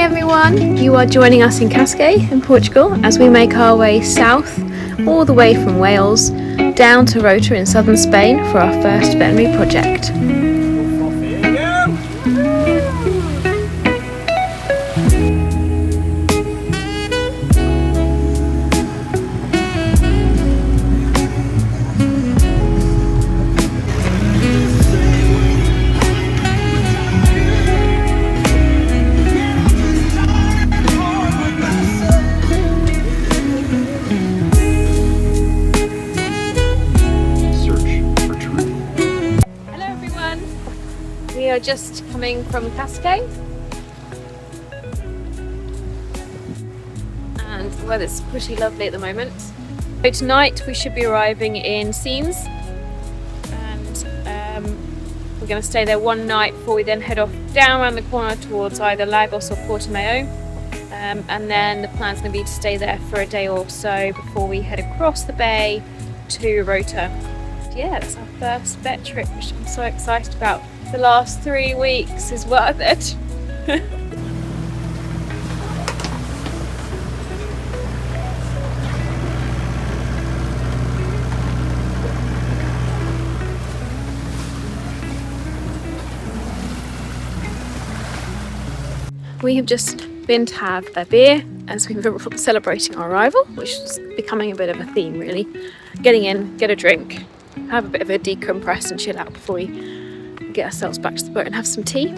everyone, you are joining us in Cascais in Portugal as we make our way south all the way from Wales down to Rota in southern Spain for our first veterinary project. We are just coming from Cascais and the weather's pretty lovely at the moment. So tonight we should be arriving in Sines and we're going to stay there one night before we then head off down around the corner towards either Lagos or Portimao, and then the plan's going to be to stay there for a day or so before we head across the bay to Rota. Yeah, that's our first vet trip, which I'm so excited about. The last 3 weeks is worth it. We have just been to have a beer as we were celebrating our arrival, which is becoming a bit of a theme really. Getting in, get a drink, have a bit of a decompress and chill out before we get ourselves back to the boat and have some tea.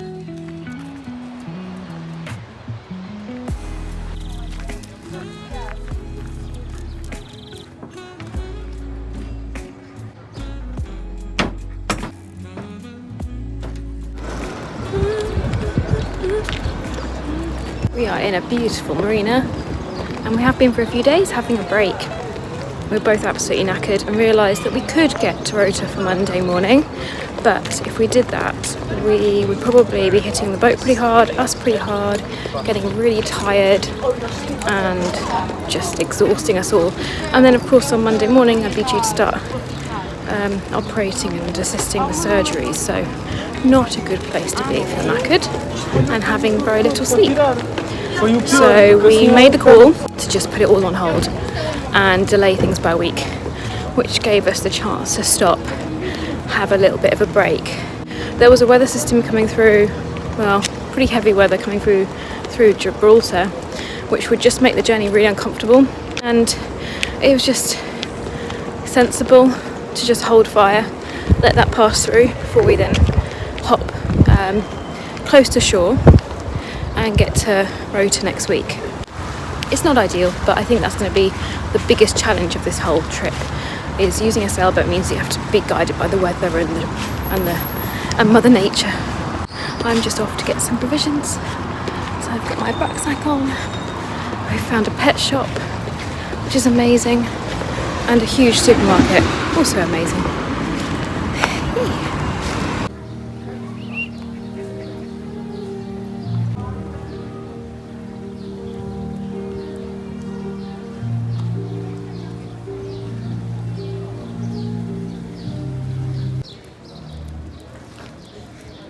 We are in a beautiful marina and we have been for a few days having a break. We're both absolutely knackered and realised that we could get to Rota for Monday morning, but if we did that we would probably be hitting the boat pretty hard, us pretty hard, getting really tired and just exhausting us all. And then of course on Monday morning I'd be due to start operating and assisting with surgeries, so not a good place to be if you're knackered and having very little sleep. So we made the call to just put it all on hold and delay things by a week, which gave us the chance to stop, have a little bit of a break. There was a weather system coming through, well, pretty heavy weather coming through Gibraltar, which would just make the journey really uncomfortable, and it was just sensible to just hold fire, let that pass through before we then hop close to shore and get to Rota next week. It's not ideal, but I think that's going to be the biggest challenge of this whole trip. Is using a sailboat means you have to be guided by the weather and Mother Nature. I'm just off to get some provisions. So I've got my rucksack on. I found a pet shop, which is amazing, and a huge supermarket, also amazing.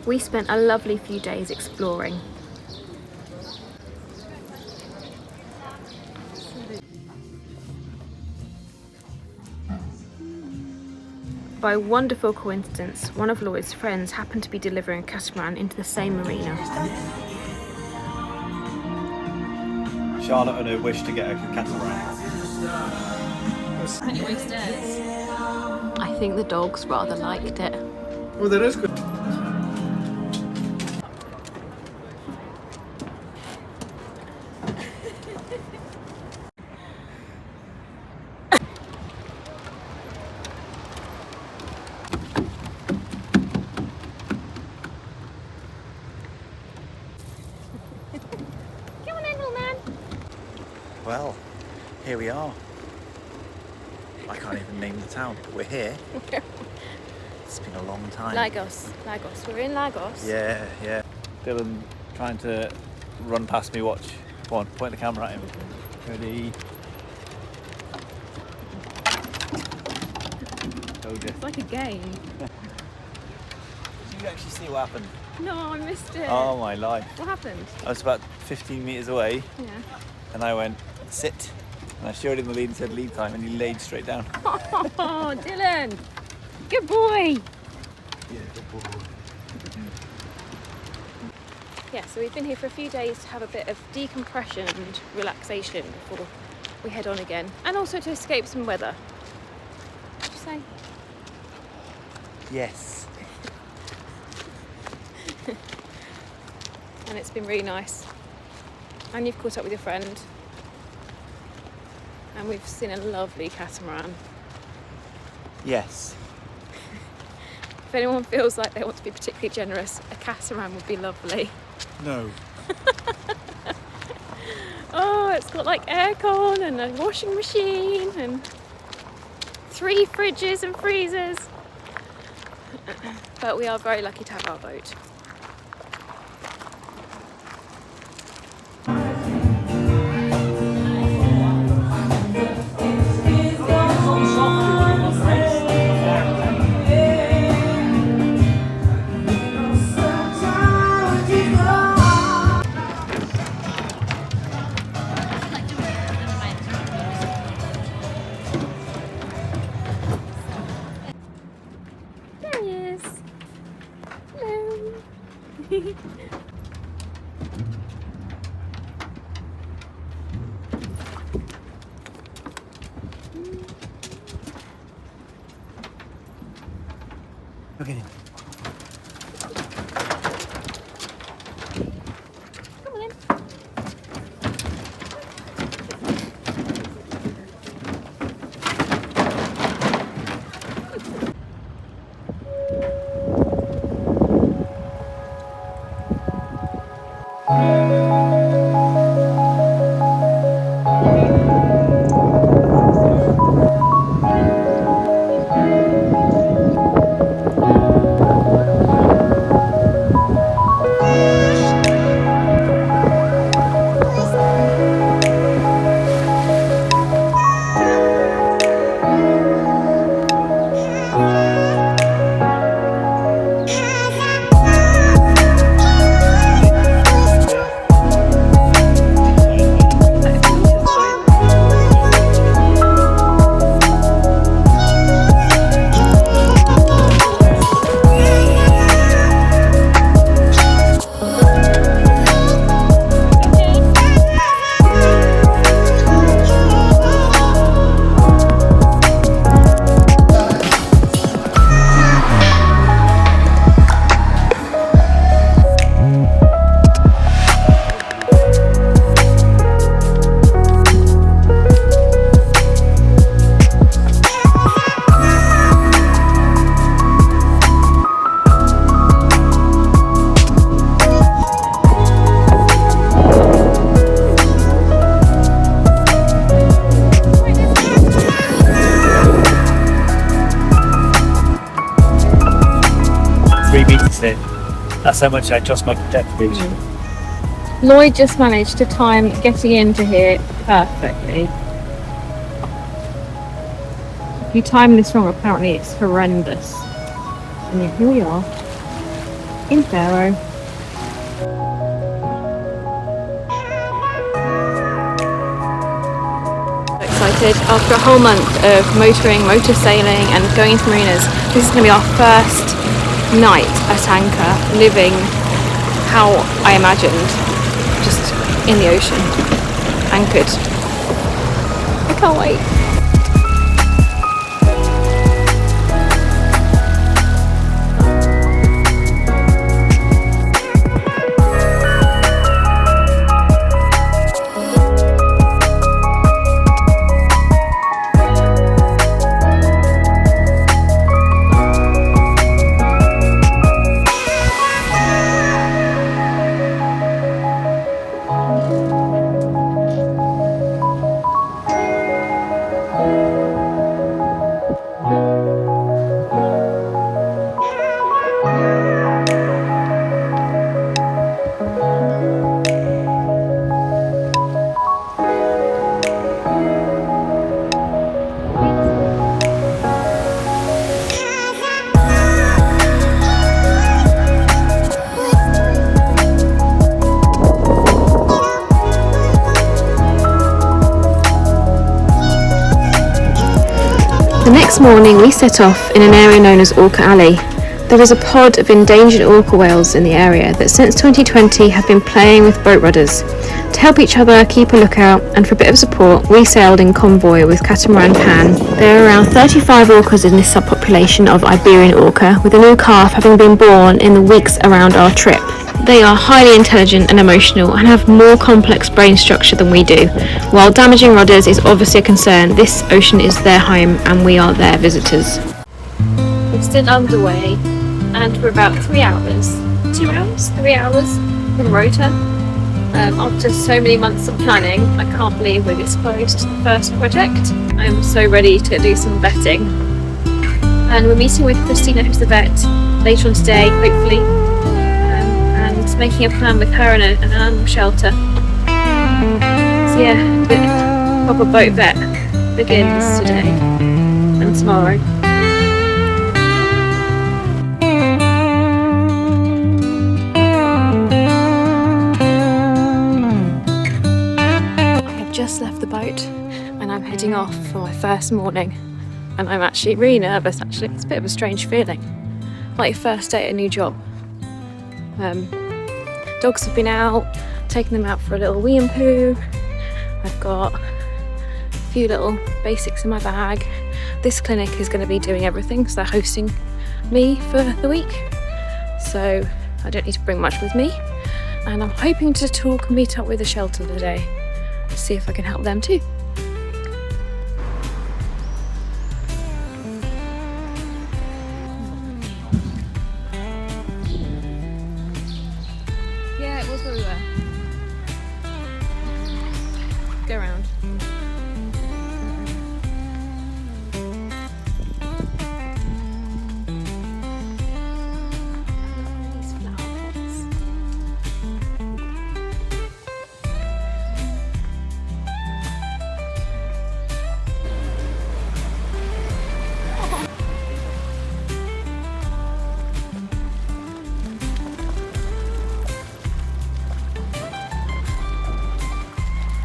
We spent a lovely few days exploring. By wonderful coincidence, one of Lloyd's friends happened to be delivering a catamaran into the same marina. Charlotte and her wish to get a catamaran. I think the dogs rather liked it. Well, that is good. Well, here we are. I can't even name the town, but we're here. It's been a long time. Lagos. We're in Lagos. Yeah. Dylan trying to run past me, watch. Come on, point the camera at him. Ready. It's like a game. Did you actually see what happened? No, I missed it. Oh my life. What happened? I was about 15 metres away Yeah. and I went, sit. And I showed him the lead and said lead time and he laid straight down. Oh, Dylan. Good boy. Yeah, good boy. Yeah, so we've been here for a few days to have a bit of decompression and relaxation before we head on again. And also to escape some weather. What did you say? Yes. And it's been really nice. And you've caught up with your friend. And we've seen a lovely catamaran. Yes. If anyone feels like they want to be particularly generous, a catamaran would be lovely. No. Oh, it's got like aircon and a washing machine and 3 fridges and freezers. But we are very lucky to have our boat. There he is. Hello. Look at him. Come on in. That's how much I trust my depth gauge. Lloyd just managed to time getting into here perfectly. If you time this wrong, apparently it's horrendous. And yeah, here we are in Faro. Excited after a whole month of motoring, motor sailing and going to marinas. This is going to be our first night at anchor, living how I imagined, just in the ocean, anchored. I can't wait. next morning we set off in an area known as Orca Alley. There is a pod of endangered orca whales in the area that since 2020 have been playing with boat rudders. To help each other keep a lookout and for a bit of support, we sailed in convoy with Catamaran Pan. There are around 35 orcas in this subpopulation of Iberian Orca, with a new calf having been born in the weeks around our trip. They are highly intelligent and emotional and have more complex brain structure than we do. While damaging rudders is obviously a concern, this ocean is their home and we are their visitors. We're still underway and we're about 3 hours from Rota. After so many months of planning, I can't believe we're this close to the first project. I'm so ready to do some vetting. And we're meeting with Cristina, who's the vet, later on today, hopefully, and making a plan with her in an animal shelter. So yeah, the proper BoatVet begins today and tomorrow. Just left the boat and I'm heading off for my first morning, and I'm actually really nervous. Actually, it's a bit of a strange feeling, like your first day at a new job. Dogs have been out, taking them out for a little wee and poo. I've got a few little basics in my bag. This clinic is going to be doing everything, so they're hosting me for the week, so I don't need to bring much with me, and I'm hoping to talk and meet up with the shelter today. See if I can help them too. Yeah, it was where we were. Go around. These flower pots.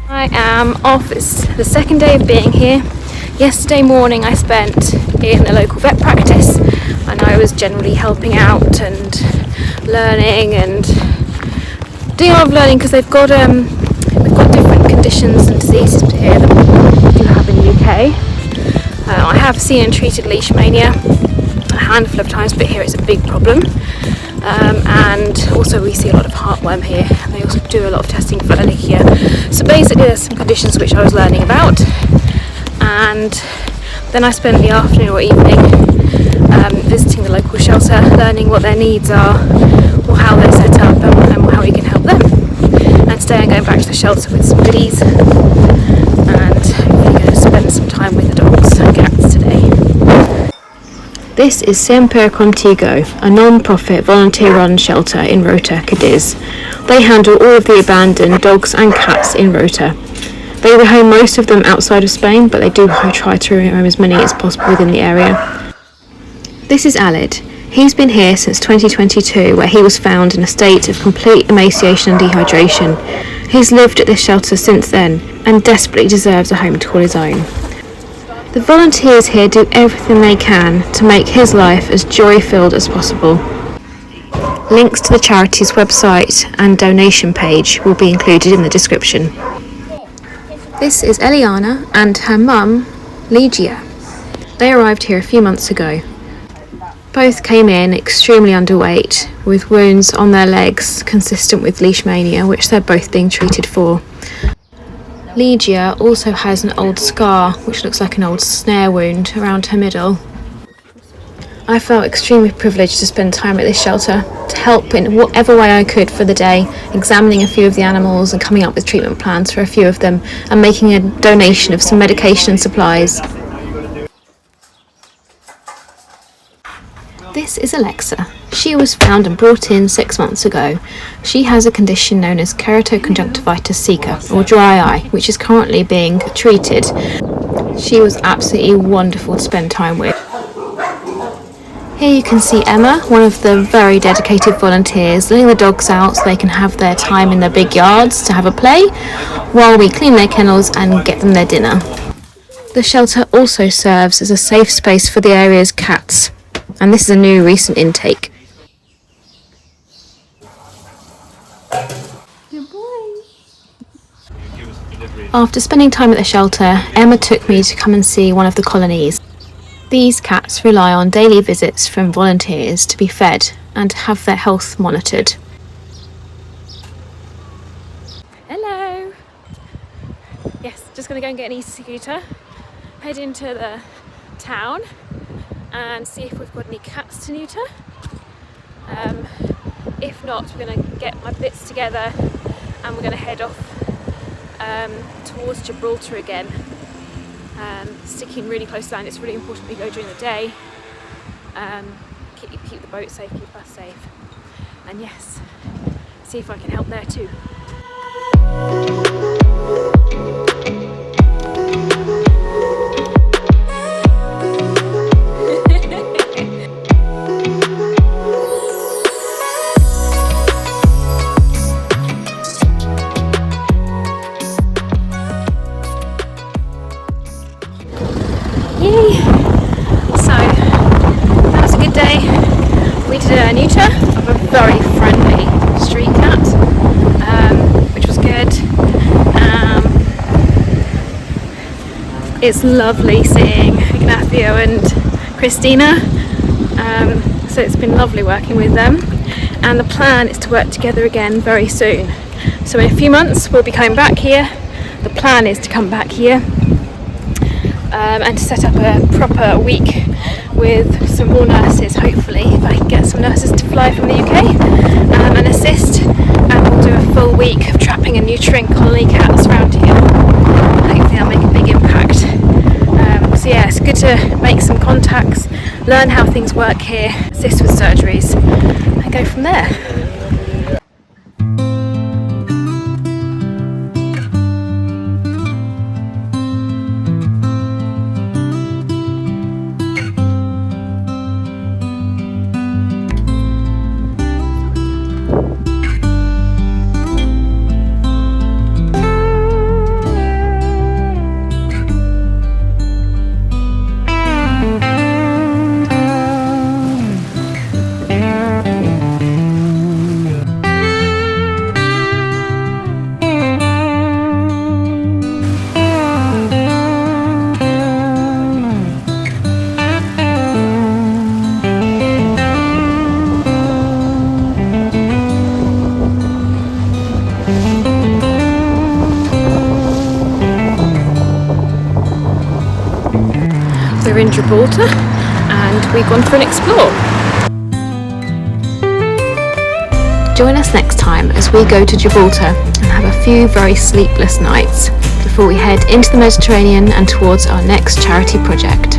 I am off. It's the second day of being here. Yesterday morning I spent in a local vet practice and I was generally helping out and learning and doing a lot of learning because we've got different conditions and diseases here that we do have in the UK. I have seen and treated leash mania a handful of times, but here it's a big problem. And also we see a lot of heartworm here. They also do a lot of testing for Ehrlichia. So basically there's some conditions which I was learning about, and then I spent the afternoon or evening visiting the local shelter, learning what their needs are, or how they're set up, and how we can help them. And today I'm going back to the shelter with some goodies, and I'm going to spend some time with the dogs and cats today. This is Siempre Contigo, a non-profit volunteer-run shelter in Rota, Cadiz. They handle all of the abandoned dogs and cats in Rota. They rehome most of them outside of Spain, but they do try to rehome as many as possible within the area. This is Alid. He's been here since 2022, where he was found in a state of complete emaciation and dehydration. He's lived at this shelter since then, and desperately deserves a home to call his own. The volunteers here do everything they can to make his life as joy-filled as possible. Links to the charity's website and donation page will be included in the description. This is Eliana and her mum, Ligia. They arrived here a few months ago. Both came in extremely underweight, with wounds on their legs consistent with leash mania, which they're both being treated for. Ligia also has an old scar, which looks like an old snare wound around her middle. I felt extremely privileged to spend time at this shelter, to help in whatever way I could for the day, examining a few of the animals and coming up with treatment plans for a few of them, and making a donation of some medication and supplies. This is Alexa. She was found and brought in 6 months ago. She has a condition known as keratoconjunctivitis sicca, or dry eye, which is currently being treated. She was absolutely wonderful to spend time with. Here you can see Emma, one of the very dedicated volunteers, letting the dogs out so they can have their time in their big yards to have a play, while we clean their kennels and get them their dinner. The shelter also serves as a safe space for the area's cats, and this is a new recent intake. After spending time at the shelter, Emma took me to come and see one of the colonies. These cats rely on daily visits from volunteers to be fed and have their health monitored. Hello! Yes, just going to go and get an e-scooter, head into the town and see if we've got any cats to neuter. If not, we're going to get my bits together and we're going to head off towards Gibraltar again, sticking really close to land. It's really important we go during the day, keep the boat safe, keep us safe, and yes, see if I can help there too. Yay! So, that was a good day. We did a neuter of a very friendly street cat, which was good. It's lovely seeing Ignacio and Cristina, so it's been lovely working with them, and the plan is to work together again very soon. So in a few months we'll be coming back here. The plan is to come back here and to set up a proper week with some more nurses, hopefully, if I can get some nurses to fly from the UK and assist, and we'll do a full week of trapping and neutering colony cats around here. Hopefully that'll make a big impact. So yeah, it's good to make some contacts, learn how things work here, assist with surgeries, and go from there. We're in Gibraltar and we've gone for an explore. Join us next time as we go to Gibraltar and have a few very sleepless nights before we head into the Mediterranean and towards our next charity project.